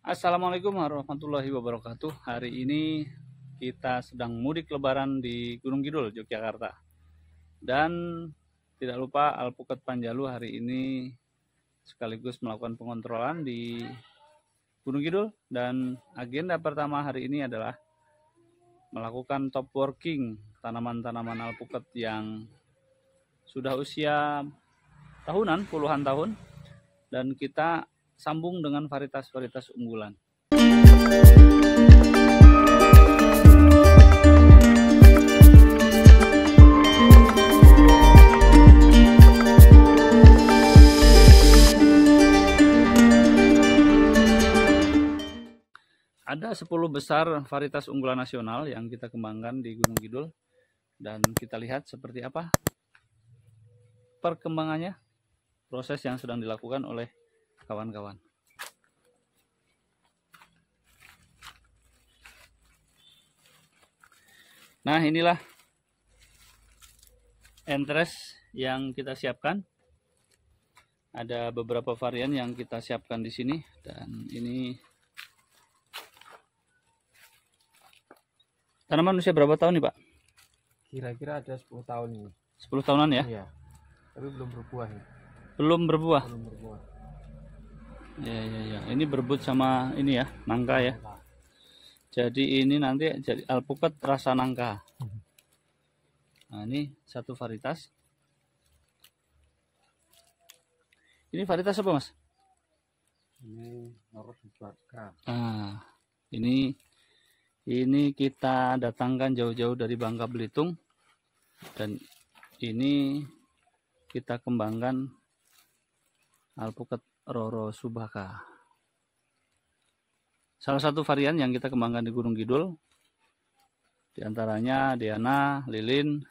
Assalamualaikum warahmatullahi wabarakatuh. Hari ini kita sedang mudik lebaran di Gunung Kidul, Yogyakarta. Dan tidak lupa Alpukat Panjalu hari ini sekaligus melakukan pengontrolan di Gunung Kidul. Dan agenda pertama hari ini adalah melakukan top working tanaman-tanaman alpukat yang sudah usia tahunan, puluhan tahun. Dan kita sambung dengan varietas-varietas unggulan. Ada 10 besar varietas unggulan nasional yang kita kembangkan di Gunung Kidul, dan kita lihat seperti apa perkembangannya, proses yang sedang dilakukan oleh kawan-kawan. Nah, inilah entres yang kita siapkan. Ada beberapa varian yang kita siapkan di sini, dan ini tanaman usia berapa tahun nih, Pak? Kira-kira ada 10 tahun ini. 10 tahunan ya? Iya. Tapi belum berbuah nih. Belum berbuah. Belum berbuah. Ya. Ini berebut sama ini ya, nangka ya. Jadi ini nanti jadi alpukat rasa nangka. Nah, ini satu varietas. Ini varietas apa, Mas? Ini Roro Subaka. Nah, ini kita datangkan jauh-jauh dari Bangka Belitung, dan ini kita kembangkan alpukat Roro Subaka. Salah satu varian yang kita kembangkan di Gunung Kidul, diantaranya Diana, Lilin,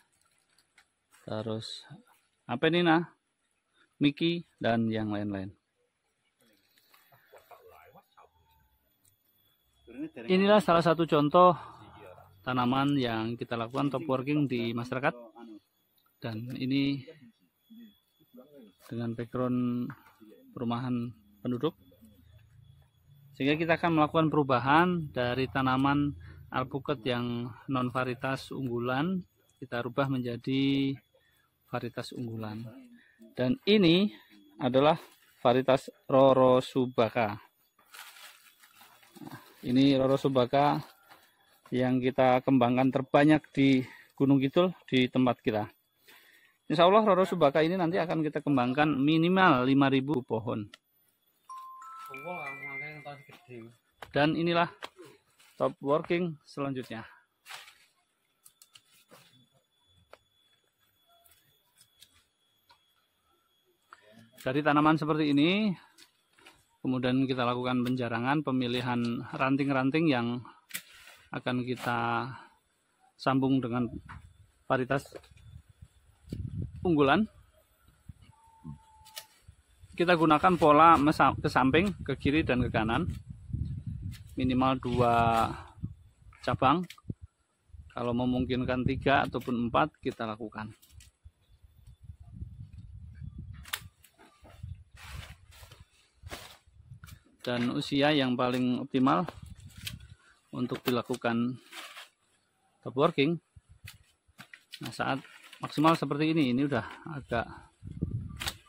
terus Apenina, Miki, dan yang lain-lain. Inilah salah satu contoh tanaman yang kita lakukan top working di masyarakat, dan ini dengan background perumahan penduduk, sehingga kita akan melakukan perubahan dari tanaman alpukat yang non varietas unggulan, kita rubah menjadi varietas unggulan. Dan ini adalah varietas Roro Subaka. Ini Roro Subaka yang kita kembangkan terbanyak di Gunung Kidul di tempat kita. Insya Allah Roro Subaka ini nanti akan kita kembangkan minimal 5.000 pohon. Dan inilah top working selanjutnya. Dari tanaman seperti ini, kemudian kita lakukan penjarangan, pemilihan ranting-ranting yang akan kita sambung dengan varietas unggulan. Kita gunakan pola ke samping, ke kiri dan ke kanan, minimal 2 cabang. Kalau memungkinkan 3 ataupun 4 kita lakukan. Dan usia yang paling optimal untuk dilakukan top working, nah saat maksimal seperti ini udah agak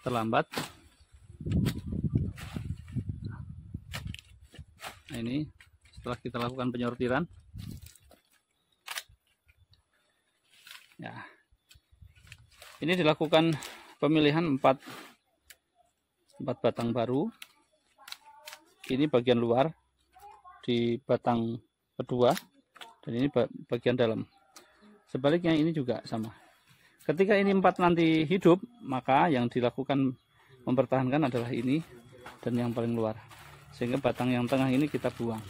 terlambat. Nah, ini setelah kita lakukan penyortiran, ya, ini dilakukan pemilihan 4 batang baru. Ini bagian luar di batang kedua, dan ini bagian dalam. Sebaliknya ini juga sama. Ketika ini 4 nanti hidup, maka yang dilakukan mempertahankan adalah ini dan yang paling luar, sehingga batang yang tengah ini kita buang.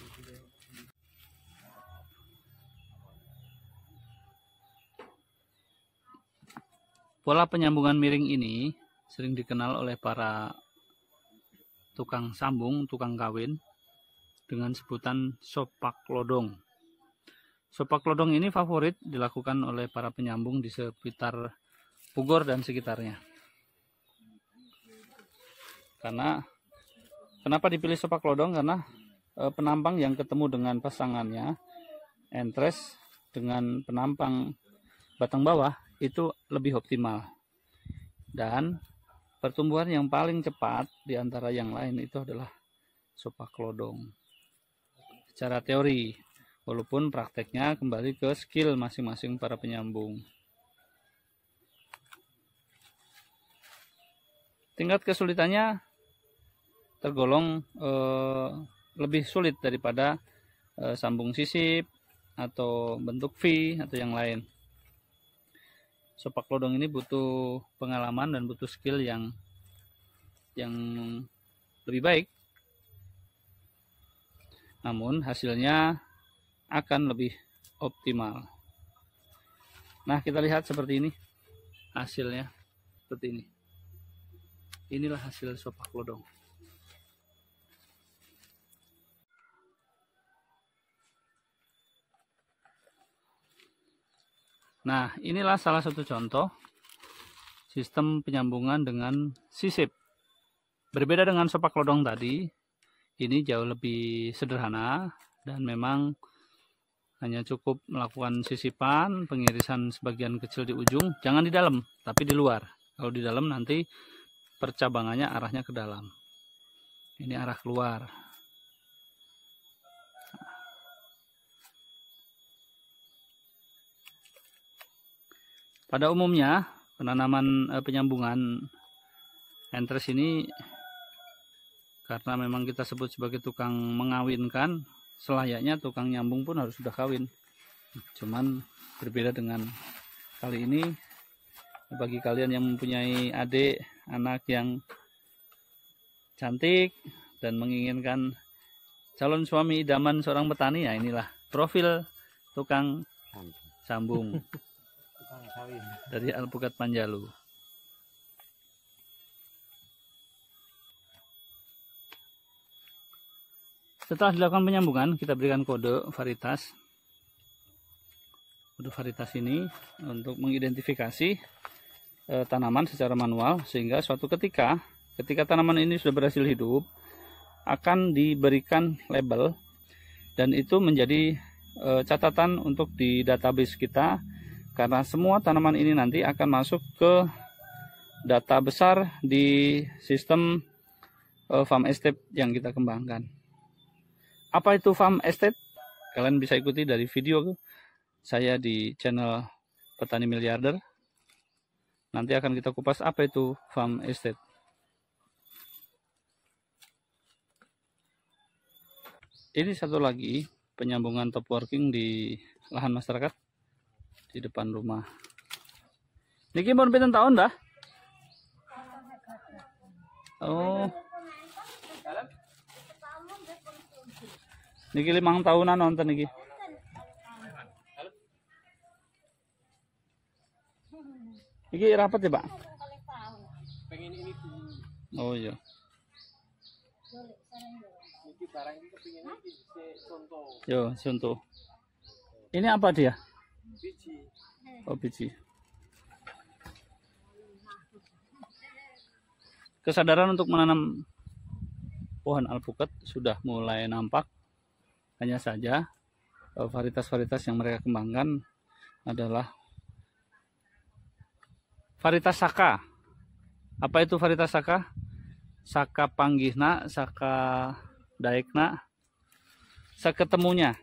Pola penyambungan miring ini sering dikenal oleh para tukang sambung, tukang kawin, dengan sebutan sopak lodong. Sopak lodong ini favorit dilakukan oleh para penyambung di sekitar Bogor dan sekitarnya. Karena kenapa dipilih sopak lodong? Karena penampang yang ketemu dengan pasangannya, entres dengan penampang batang bawah itu lebih optimal. Dan pertumbuhan yang paling cepat di antara yang lain itu adalah sopak lodong. Secara teori, walaupun prakteknya kembali ke skill masing-masing para penyambung. Tingkat kesulitannya tergolong lebih sulit daripada sambung sisip atau bentuk V atau yang lain. Sopak lodong ini butuh pengalaman dan butuh skill yang lebih baik. Namun hasilnya akan lebih optimal. Nah, kita lihat seperti ini hasilnya, seperti ini. Inilah hasil sopak lodong. Nah, inilah salah satu contoh sistem penyambungan dengan sisip. Berbeda dengan sopak lodong tadi, ini jauh lebih sederhana dan memang hanya cukup melakukan sisipan, pengirisan sebagian kecil di ujung, jangan di dalam, tapi di luar. Kalau di dalam nanti percabangannya arahnya ke dalam. Ini arah keluar. Pada umumnya, penanaman penyambungan entres ini karena memang kita sebut sebagai tukang mengawinkan, selayaknya tukang nyambung pun harus sudah kawin. Cuman berbeda dengan kali ini, bagi kalian yang mempunyai adik, anak yang cantik dan menginginkan calon suami idaman seorang petani, ya inilah profil tukang sambung dari Alpukat Panjalu. Setelah dilakukan penyambungan, kita berikan kode varietas. Kode varietas ini untuk mengidentifikasi tanaman secara manual, sehingga suatu ketika tanaman ini sudah berhasil hidup, akan diberikan label, dan itu menjadi catatan untuk di database kita, karena semua tanaman ini nanti akan masuk ke data besar di sistem farm estate yang kita kembangkan. Apa itu farm estate? Kalian bisa ikuti dari video saya di channel Petani Miliarder. Nanti akan kita kupas apa itu farm estate. Ini satu lagi penyambungan top working di lahan masyarakat di depan rumah. Niki mau pinten tahun dah? Oh. Niki 5 tahunan nonton niki. Niki rapat ya, Pak? Pengen ini dulu. Oh iya. Niki barang ini kepingin ini contoh. Yo, contoh. Ini apa dia? Biji. Oh, biji. Kesadaran untuk menanam pohon alpukat sudah mulai nampak. Hanya saja varietas-varietas yang mereka kembangkan adalah varietas saka. Apa itu varietas saka? Saka panggihna, saka daekna, saketemunya.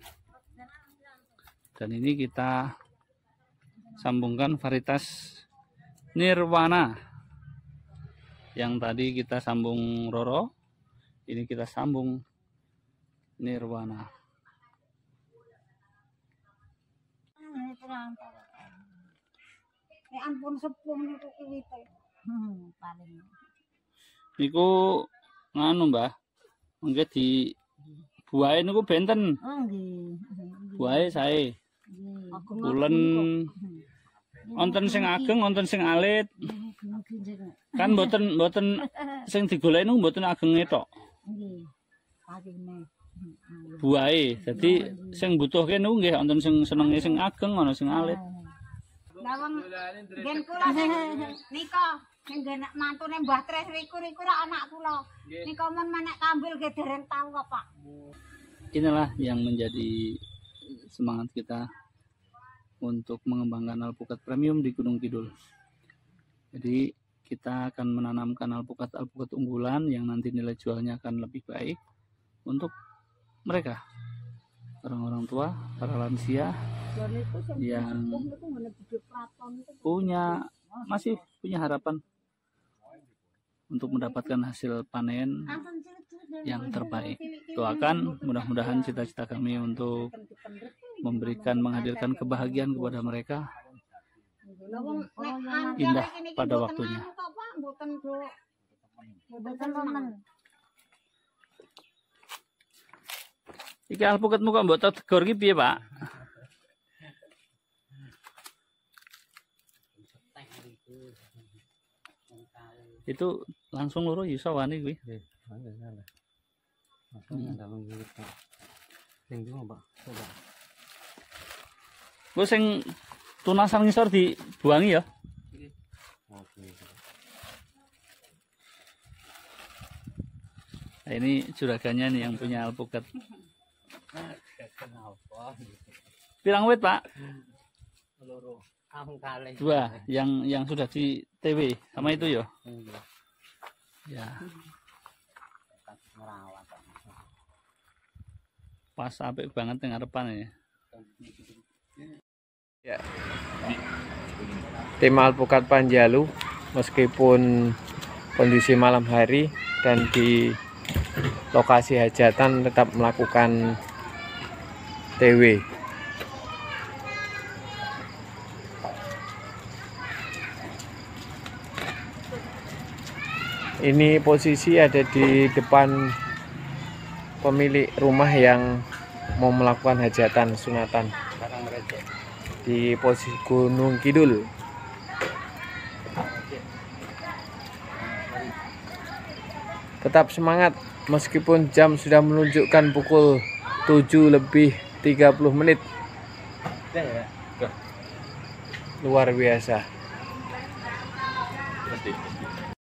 Dan ini kita sambungkan varietas Nirwana. Yang tadi kita sambung Roro, ini kita sambung Nirwana. Ampun sepung niku kiwite. Paling. Niku nganu, Mbah. Mengke di buahe niku benten. Oh nggih. Buahe sae. Nggih. Bulen wonten sing ageng, wonten sing alit. Kan mboten sing digoleki niku mboten agenge tok. Nggih. Paline. Buahe. Dadi sing butuhke niku nggih wonten sing senenge sing ageng, ana sing alit. Lawang gen kula nika sing genek mantune Mbah Tres riku ra anak kula. Nika men menek kambil ge dereng tau kok, Pak. inilah yang menjadi semangat kita untuk mengembangkan alpukat premium di Gunung Kidul. Jadi kita akan menanamkan alpukat unggulan yang nanti nilai jualnya akan lebih baik untuk mereka, orang-orang tua, para lansia yang masih punya harapan untuk mendapatkan hasil panen yang terbaik. Doakan mudah-mudahan cita-cita kami untuk menghadirkan kebahagiaan kepada mereka indah pada waktunya. Iki alpukatmu kok mbok tegor iki piye, Pak? Itu langsung loro iso wani kuwi. Gue sing tunasan ngisor dibuangi ya. Nah, ini juragannya nih yang punya alpukat. Pirang wit, Pak? Dua, yang sudah di TW sama itu ya. Ya. Pas apik banget yang ngarepan ya. Ya. Tim Alpukat Panjalu meskipun kondisi malam hari dan di lokasi hajatan tetap melakukan TW. Ini posisi ada di depan pemilik rumah yang mau melakukan hajatan sunatan di posisi Gunung Kidul. Tetap semangat meskipun jam sudah menunjukkan pukul 7:30. Luar biasa.